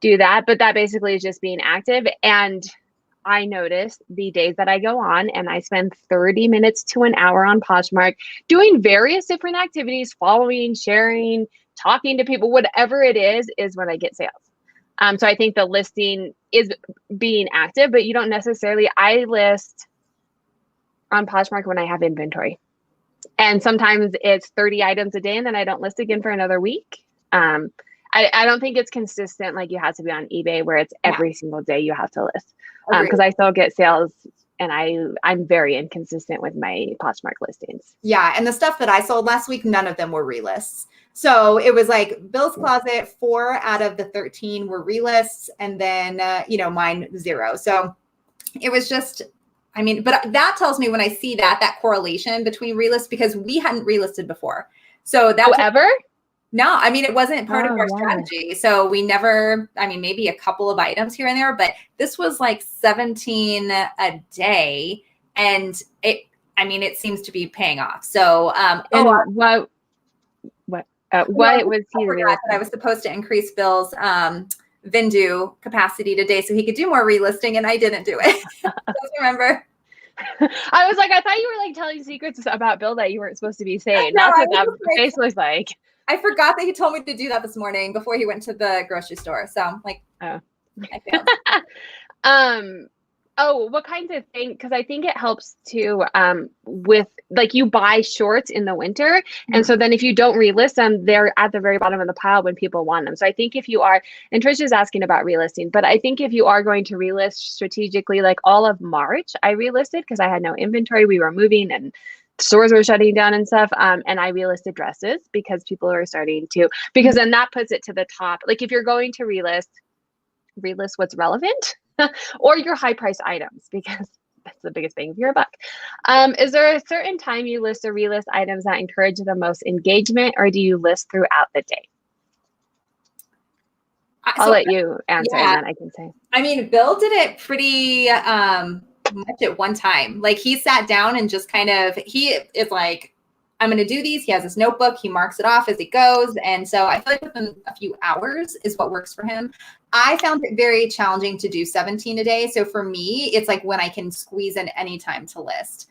do that, but that basically is just being active. And I noticed the days that I go on and I spend 30 minutes to an hour on PoshMark doing various different activities, following, sharing, talking to people, whatever it is when I get sales. So I think the listing is being active, but you don't necessarily, I list on PoshMark when I have inventory. And sometimes it's 30 items a day and then I don't list again for another week. I don't think it's consistent like you have to be on eBay where it's every single day you have to list. Because I still get sales and I'm very inconsistent with my PoshMark listings. Yeah. And the stuff that I sold last week, none of them were relists. So it was like Bill's Closet, 4 out of the 13 were relists. And then, mine 0. So it was just, I mean, but that tells me when I see that correlation between relists, because we hadn't relisted before. So that ever? No, I mean, it wasn't part of our strategy. So we never, I mean, maybe a couple of items here and there, but this was like 17 a day. And it seems to be paying off. So, what was he relisting? I was supposed to increase Bill's Vindu capacity today so he could do more relisting, and I didn't do it. Don't remember? I was like, I thought you were like telling secrets about Bill that you weren't supposed to be saying. No, that's what that face was like. I forgot that he told me to do that this morning before he went to the grocery store. So I'm like, I failed. What kinds of things? Because I think it helps to with like you buy shorts in the winter, and so then if you don't relist them, they're at the very bottom of the pile when people want them. So I think if you are, and Trish is asking about relisting, but I think if you are going to relist strategically, like all of March, I relisted because I had no inventory. We were moving and stores were shutting down and stuff. And I relisted dresses because people are starting to, because then that puts it to the top. Like if you're going to relist what's relevant or your high priced items, because that's the biggest bang for your buck. Is there a certain time you list or relist items that encourage the most engagement, or do you list throughout the day? I'll let you answer and then I can say. I mean, Bill did it pretty much at one time. Like he sat down and just kind of, he is like, I'm going to do these. He has his notebook. He marks it off as he goes. And so I feel like within a few hours is what works for him. I found it very challenging to do 17 a day. So for me, it's like when I can squeeze in any time to list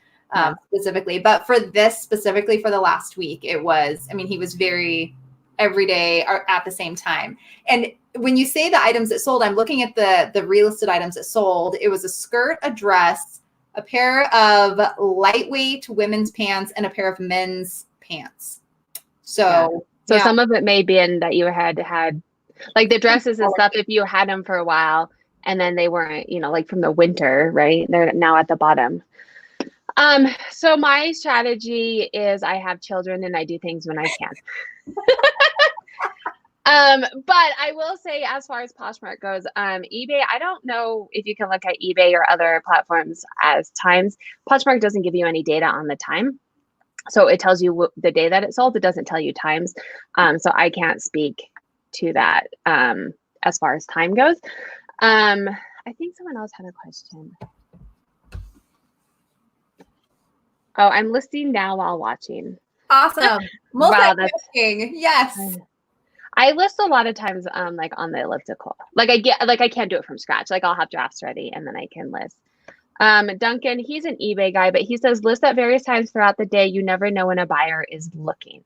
specifically. But for this specifically for the last week, it was, I mean, he was very every day at the same time. And when you say the items that sold, I'm looking at the relisted items that sold. It was a skirt, a dress, a pair of lightweight women's pants, and a pair of men's pants. So some of it may be in that you had like the dresses and stuff, if you had them for a while and then they weren't, like from the winter, right? They're now at the bottom. So my strategy is I have children and I do things when I can. But I will say, as far as PoshMark goes, eBay, I don't know if you can look at eBay or other platforms as times. PoshMark doesn't give you any data on the time. So it tells you the day that it sold. It doesn't tell you times. So I can't speak to that as far as time goes. I think someone else had a question. Oh, I'm listing now while watching. Awesome. Multitasking. Yes. I list a lot of times like on the elliptical. Like I can't do it from scratch. Like I'll have drafts ready and then I can list. Duncan, he's an eBay guy, but he says list at various times throughout the day. You never know when a buyer is looking.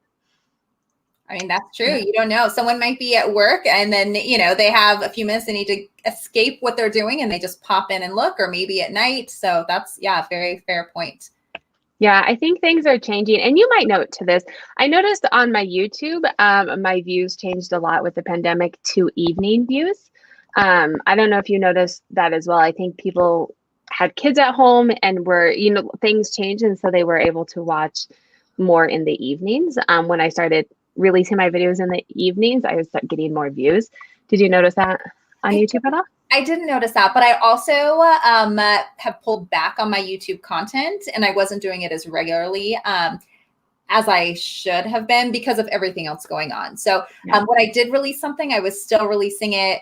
I mean, that's true. You don't know. Someone might be at work and then, they have a few minutes, they need to escape what they're doing and they just pop in and look, or maybe at night. So that's, a very fair point. Yeah, I think things are changing. And you might note to this, I noticed on my YouTube, my views changed a lot with the pandemic to evening views. I don't know if you noticed that as well. I think people had kids at home and were, things changed. And so they were able to watch more in the evenings. When I started releasing my videos in the evenings, I was getting more views. Did you notice that on YouTube at all? I didn't notice that, but I also have pulled back on my YouTube content, and I wasn't doing it as regularly as I should have been because of everything else going on. So when I did release something, I was still releasing it.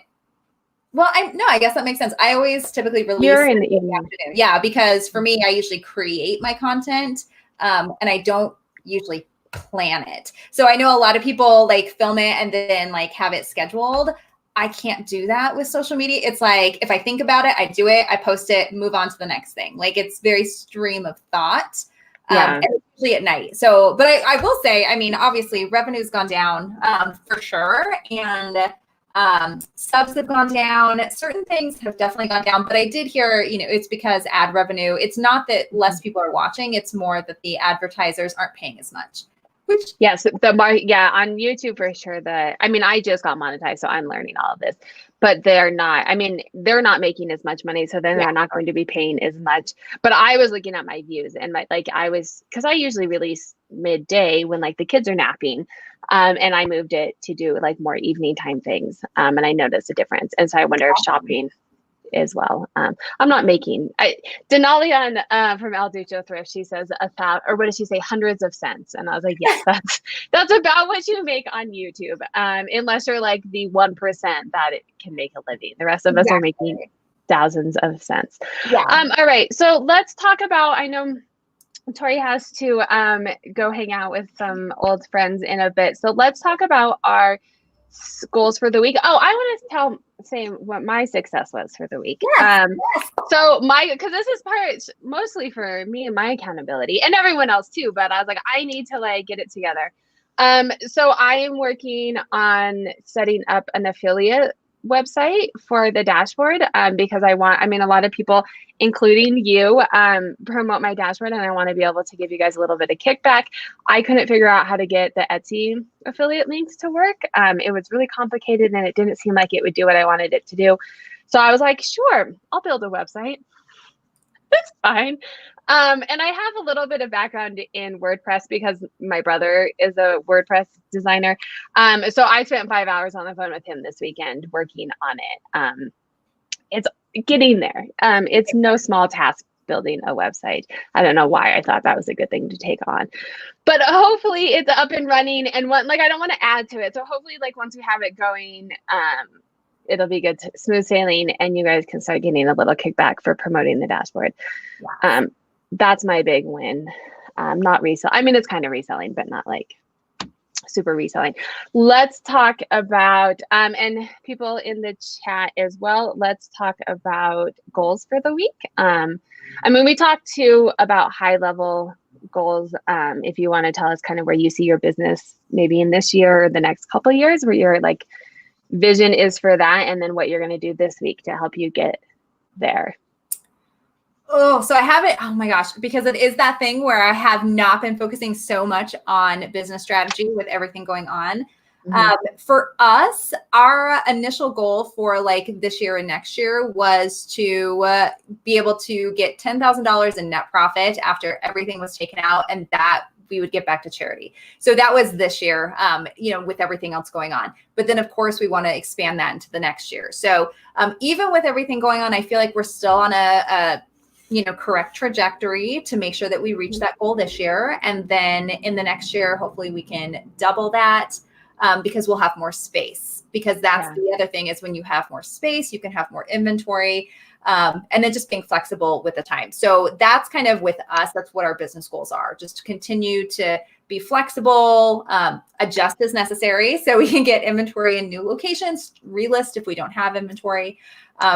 Well, I guess that makes sense. I always typically release in the evening. Afternoon. Yeah, because for me, I usually create my content and I don't usually plan it. So I know a lot of people like film it and then like have it scheduled. I can't do that with social media. It's like, if I think about it, I do it, I post it, move on to the next thing. Like it's very stream of thought. And usually at night. So, but I will say, I mean, obviously revenue's gone down for sure. And subs have gone down. Certain things have definitely gone down, but I did hear, it's because ad revenue, it's not that less people are watching. It's more that the advertisers aren't paying as much. Which yes, on YouTube for sure. I just got monetized, so I'm learning all of this, but they're not making as much money, so then they're not going to be paying as much. But I was looking at my views and because I usually release midday when like the kids are napping, and I moved it to do like more evening time things, and I noticed a difference. And so I wonder if shopping as well. I'm not making. Denali from El Ducho Thrift, she says what does she say? Hundreds of cents. And I was like, yes, that's about what you make on YouTube. Unless you're like the 1% that it can make a living. The rest of us are making thousands of cents. Yeah. All right. So let's talk about, I know Tori has to go hang out with some old friends in a bit. So let's talk about our goals for the week. Oh, I want to say what my success was for the week. Yes. So because this is mostly for me and my accountability and everyone else too, but I was like, I need to like get it together. So I am working on setting up an affiliate website for the dashboard because a lot of people, including you, promote my dashboard, and I want to be able to give you guys a little bit of kickback. I couldn't figure out how to get the Etsy affiliate links to work. It was really complicated and it didn't seem like it would do what I wanted it to do. So I was like, sure, I'll build a website. That's fine. And I have a little bit of background in WordPress because my brother is a WordPress designer. So I spent 5 hours on the phone with him this weekend working on it. It's getting there. It's no small task building a website. I don't know why I thought that was a good thing to take on, but hopefully it's up and running. And I don't want to add to it. So hopefully once we have it going, it'll be good, smooth sailing, and you guys can start getting a little kickback for promoting the dashboard. Yeah. That's my big win. Not resell. It's kind of reselling, but not like super reselling. Let's talk about, and people in the chat as well, let's talk about goals for the week. We talked too about high level goals. If you want to tell us kind of where you see your business maybe in this year or the next couple of years, where your vision is for that, and then what you're going to do this week to help you get there. Oh, so I haven't, oh my gosh, because it is that thing where I have not been focusing so much on business strategy with everything going on. Mm-hmm. For us, our initial goal for this year and next year was to be able to get $10,000 in net profit after everything was taken out, and that we would get back to charity. So that was this year, with everything else going on. But then of course we want to expand that into the next year. So even with everything going on, I feel like we're still on a correct trajectory to make sure that we reach that goal this year. And then in the next year, hopefully we can double that because we'll have more space. Because that's the other thing, is when you have more space, you can have more inventory. And then just being flexible with the time. So that's kind of with us, that's what our business goals are, just to continue to be flexible, adjust as necessary so we can get inventory in new locations, relist if we don't have inventory.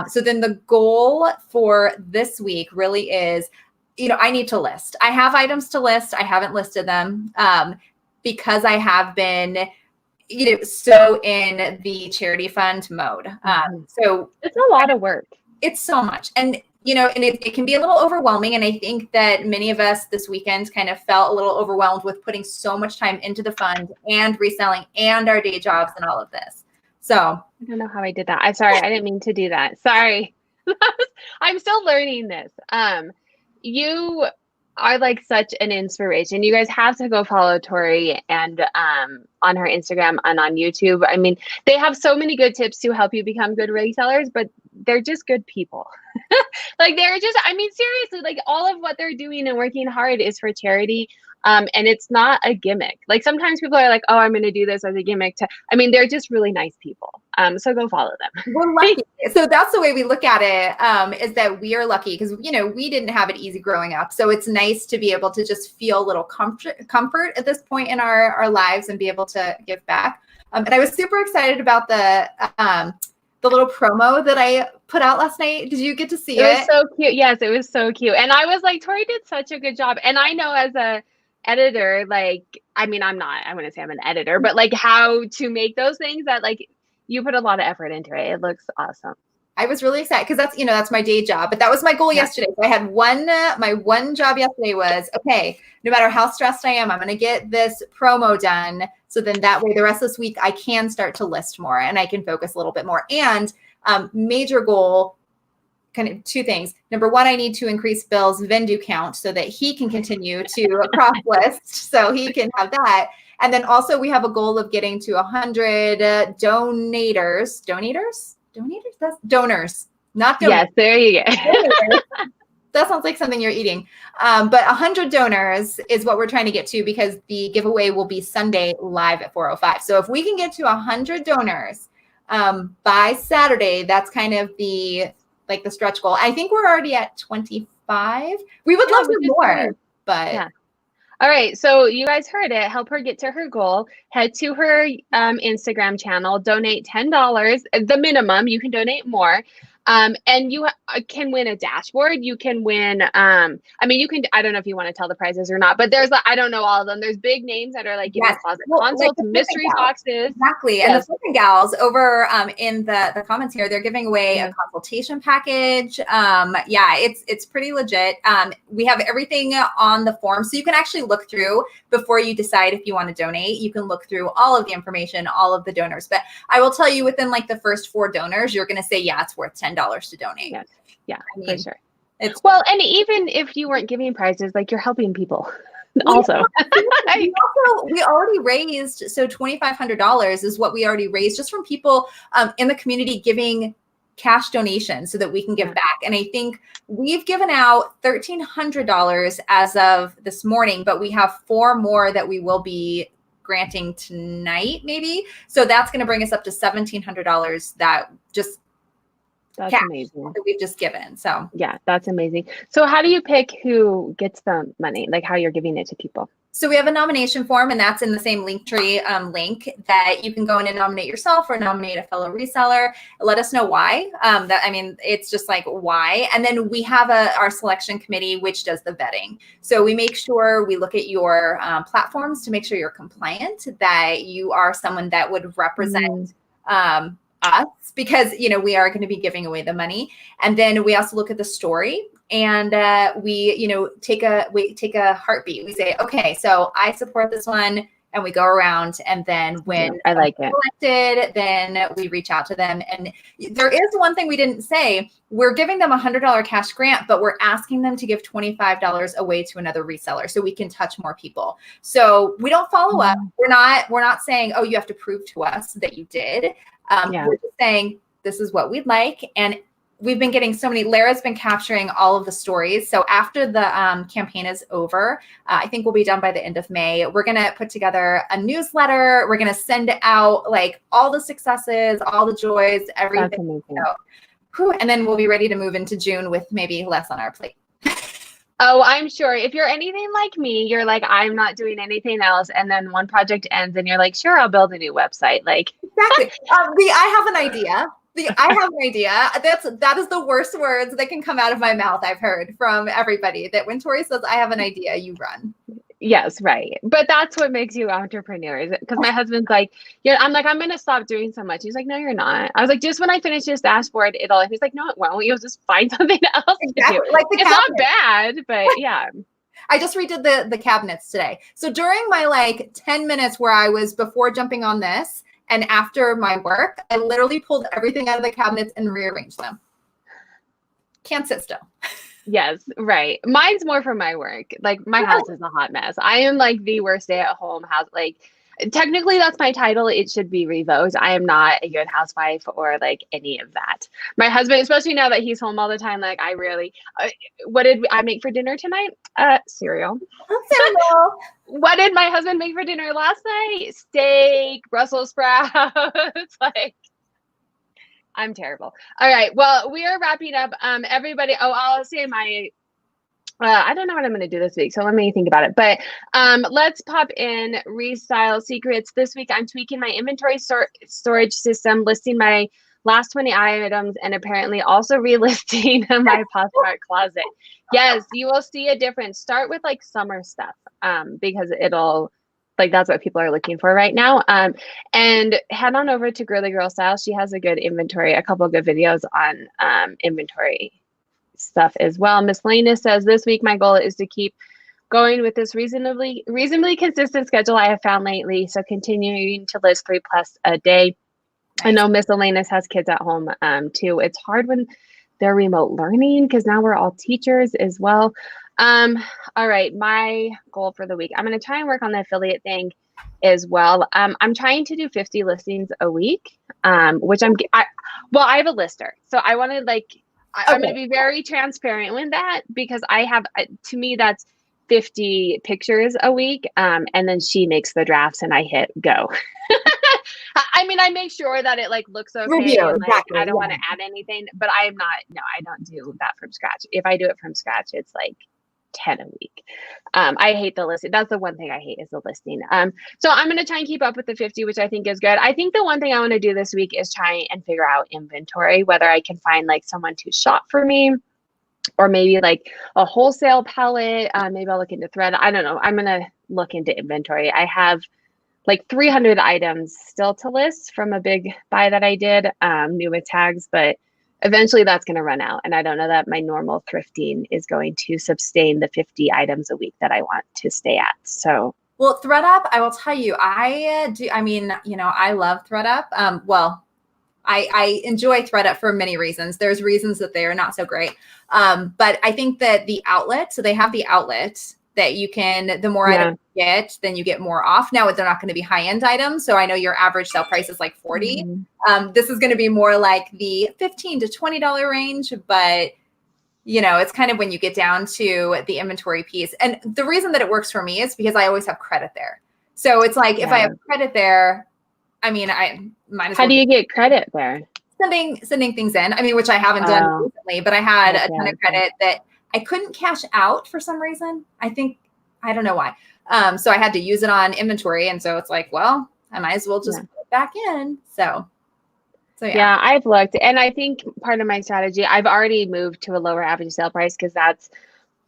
So then the goal for this week really is, I need to list. I have items to list. I haven't listed them because I have been so in the charity fund mode. So it's a lot of work. It's so much. And, and it can be a little overwhelming. And I think that many of us this weekend kind of felt a little overwhelmed with putting so much time into the fund and reselling and our day jobs and all of this. So I don't know how I did that. I'm sorry. I didn't mean to do that. Sorry. I'm still learning this. are like such an inspiration. You guys have to go follow Tori and on her Instagram and on YouTube. I mean, they have so many good tips to help you become good resellers, but they're just good people. Like they're just, I mean, seriously, like all of what they're doing and working hard is for charity. And it's not a gimmick. Like sometimes people are like, oh, I'm going to do this as a gimmick to, I mean, they're just really nice people. So go follow them. We're lucky. So that's the way we look at it, is that we are lucky because, you know, we didn't have it easy growing up. So it's nice to be able to just feel a little comfort at this point in our lives and be able to give back. And I was super excited about the little promo that I put out last night. Did you get to see it? It was so cute. Yes, it was so cute. And I was like, Tori did such a good job. And I know as a editor, like, I mean, I wouldn't say I'm an editor, but like how to make those things that like you put a lot of effort into it. It looks awesome. I was really excited because that's, you know, that's my day job, but that was my goal yesterday. So I had my one job yesterday was, okay, no matter how stressed I am, I'm going to get this promo done. So then that way the rest of this week I can start to list more and I can focus a little bit more. And major goal, kind of two things. Number one, I need to increase Bill's vendor count so that he can continue to cross list so he can have that. And then also we have a goal of getting to 100 donors, that's donors, not donors. Yes, there you go. That sounds like something you're eating. But 100 donors is what we're trying to get to because the giveaway will be Sunday live at 4:05. So if we can get to 100 donors by Saturday, that's kind of the stretch goal. I think we're already at 25. We would love to do more, but yeah. All right, so you guys heard it. Help her get to her goal. Head to her Instagram channel, donate $10, the minimum. You can donate more. And you can win a dashboard. You can win, I mean, you can, I don't know if you want to tell the prizes or not, but there's, I don't know all of them. There's big names that are like giving closet consults, like mystery boxes. Exactly. Yes. And the Flipping Gals over in the comments here, they're giving away a consultation package. Yeah, it's pretty legit. We have everything on the form. So you can actually look through before you decide if you want to donate. You can look through all of the information, all of the donors. But I will tell you within like the first 4 donors, you're going to say, yeah, it's worth $10 to donate. Yeah, I mean, for sure. Well, and even if you weren't giving prizes, like you're helping people also. We already raised, so $2,500 is what we already raised just from people in the community giving cash donations so that we can give back. And I think we've given out $1,300 as of this morning, but we have 4 more that we will be granting tonight, maybe. So that's going to bring us up to $1,700 that's amazing that we've just given. So yeah, that's amazing. So how do you pick who gets the money? Like how you're giving it to people? So we have a nomination form, and that's in the same Linktree link that you can go in and nominate yourself or nominate a fellow reseller. Let us know why. It's just like why. And then we have our selection committee, which does the vetting. So we make sure we look at your platforms to make sure you're compliant, that you are someone that would represent us, because we are going to be giving away the money. And then we also look at the story, and we take a heartbeat. We say, okay, so I support this one, and we go around, and then when I like it selected, then we reach out to them. And there is one thing we didn't say: we're giving them $100 cash grant, but we're asking them to give $25 away to another reseller so we can touch more people. So we don't follow up. We're not saying, oh, you have to prove to us that you did. We're just saying this is what we'd like. And we've been getting so many. Lara's been capturing all of the stories. So after the campaign is over, I think we'll be done by the end of May. We're going to put together a newsletter. We're going to send out like all the successes, all the joys, everything. And then we'll be ready to move into June with maybe less on our plate. Oh, I'm sure. If you're anything like me, you're like, I'm not doing anything else. And then one project ends and you're like, sure, I'll build a new website. Like exactly. I have an idea. I have an idea. That is the worst words that can come out of my mouth. I've heard from everybody that when Tori says, I have an idea, you run. Yes, right. But that's what makes you entrepreneurs. Because my husband's like, I'm like, I'm going to stop doing so much. He's like, no, you're not. I was like, just when I finish this dashboard, he's like, no, it won't. You'll just find something else to do. Like it's not bad, but yeah. I just redid the cabinets today. So during my 10 minutes where I was before jumping on this and after my work, I literally pulled everything out of the cabinets and rearranged them. Can't sit still. Yes, right. Mine's more for my work. Like my house is a hot mess. I am like the worst stay-at-home house. Like technically that's my title. It should be revoked. I am not a good housewife or like any of that. My husband, especially now that he's home all the time, like I rarely what did I make for dinner tonight? Cereal. Cereal. What did my husband make for dinner last night? Steak, Brussels sprouts. Like I'm terrible. All right. Well, we are wrapping up. Everybody. Oh, I'll say my. I don't know what I'm going to do this week, so let me think about it. But let's pop in Restyle Secrets. This week, I'm tweaking my inventory storage system, listing my last 20 items, and apparently also relisting my PoshMark closet. Yes, you will see a difference. Start with like summer stuff because it'll. Like that's what people are looking for right now. And head on over to Girly Girl Style. She has a good inventory, a couple of good videos on inventory stuff as well. Miss Lena says, this week my goal is to keep going with this reasonably consistent schedule I have found lately. So continuing to list 3+ a day. Nice. I know Miss Elena's has kids at home too. It's hard when they're remote learning because now we're all teachers as well. All right, my goal for the week. I'm going to try and work on the affiliate thing as well. I'm trying to do 50 listings a week, which I have a lister. So I want to like, I'm going to be very transparent with that because I have, to me, that's 50 pictures a week. And then she makes the drafts and I hit go. I mean, I make sure that it like looks okay. Review, and, like, exactly, I don't want to add anything, but I am not, no, I don't do that from scratch. If I do it from scratch, it's like 10 a week. I hate the listing. That's the one thing I hate is the listing. So I'm going to try and keep up with the 50, which I think is good. I think the one thing I want to do this week is try and figure out inventory, whether I can find like someone to shop for me or maybe like a wholesale pallet. Maybe I'll look into Thread. I don't know. I'm going to look into inventory. I have like 300 items still to list from a big buy that I did, new with tags, but eventually that's going to run out. And I don't know that my normal thrifting is going to sustain the 50 items a week that I want to stay at. So, well, ThreadUp, I will tell you, I love ThreadUp. Well, I enjoy ThreadUp for many reasons. There's reasons that they are not so great. But I think that the outlet, so they have the outlet that you can, the more items you get, then you get more off. Now, they're not going to be high-end items. So I know your average sale price is like 40. Mm-hmm. This is going to be more like the $15 to $20 range, but it's kind of when you get down to the inventory piece. And the reason that it works for me is because I always have credit there. So it's like, if I have credit there, I mean, I might as well. How do you get credit there? Sending things in. I mean, which I haven't done recently, but I had a ton of credit that I couldn't cash out for some reason. I don't know why. So I had to use it on inventory. And so it's like, well, I might as well just put it back in. So yeah, I've looked. And I think part of my strategy, I've already moved to a lower average sale price because that's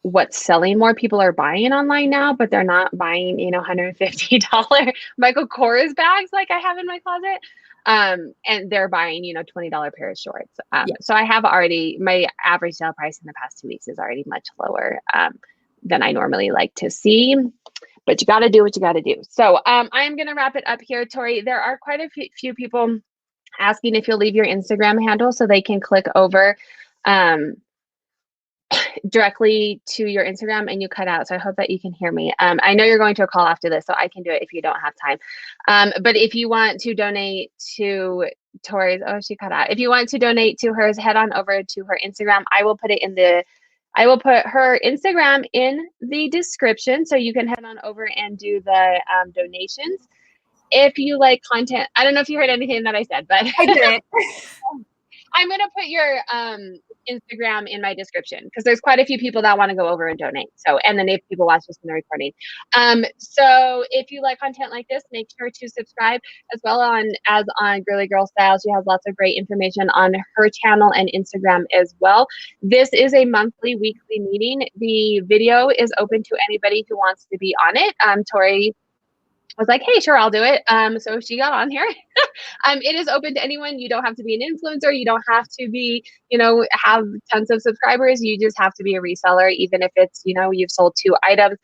what's selling more. People are buying online now, but they're not buying, $150 Michael Kors bags like I have in my closet. And they're buying, $20 pair of shorts. So I have already, my average sale price in the past 2 weeks is already much lower than I normally like to see, but you got to do what you got to do. So I'm going to wrap it up here, Tori. There are quite a few people asking if you'll leave your Instagram handle so they can click over directly to your Instagram, and you cut out. So I hope that you can hear me. I know you're going to a call after this, so I can do it if you don't have time. But if you want to donate to Tori's, she cut out. If you want to donate to hers, head on over to her Instagram. I will put her Instagram in the description so you can head on over and do the donations. If you like content, I don't know if you heard anything that I said, but I did. I'm going to put your Instagram in my description because there's quite a few people that want to go over and donate. So, and then if people watch this in the recording. So if you like content like this, make sure to subscribe as well as on Girly Girl Style. She has lots of great information on her channel and Instagram as well. This is a weekly meeting. The video is open to anybody who wants to be on it. Tori was like, hey, sure, I'll do it. So she got on here. It is open to anyone. You don't have to be an influencer. You don't have to be, have tons of subscribers. You just have to be a reseller, even if it's, you've sold 2 items.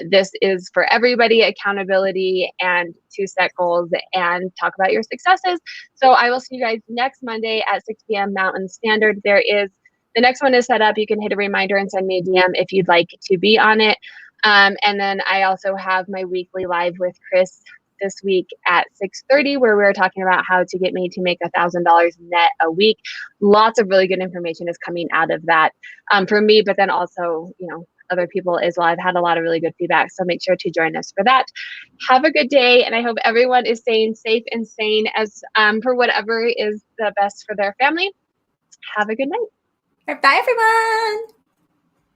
This is for everybody, accountability and to set goals and talk about your successes. So I will see you guys next Monday at 6 p.m. Mountain Standard. There is the next one is set up. You can hit a reminder and send me a DM if you'd like to be on it. And then I also have my weekly live with Chris this week at 6:30, where we're talking about how to get me to make $1,000 net a week. Lots of really good information is coming out of that for me, but then also, other people as well. I've had a lot of really good feedback, so make sure to join us for that. Have a good day, and I hope everyone is staying safe and sane as for whatever is the best for their family. Have a good night. Bye, everyone.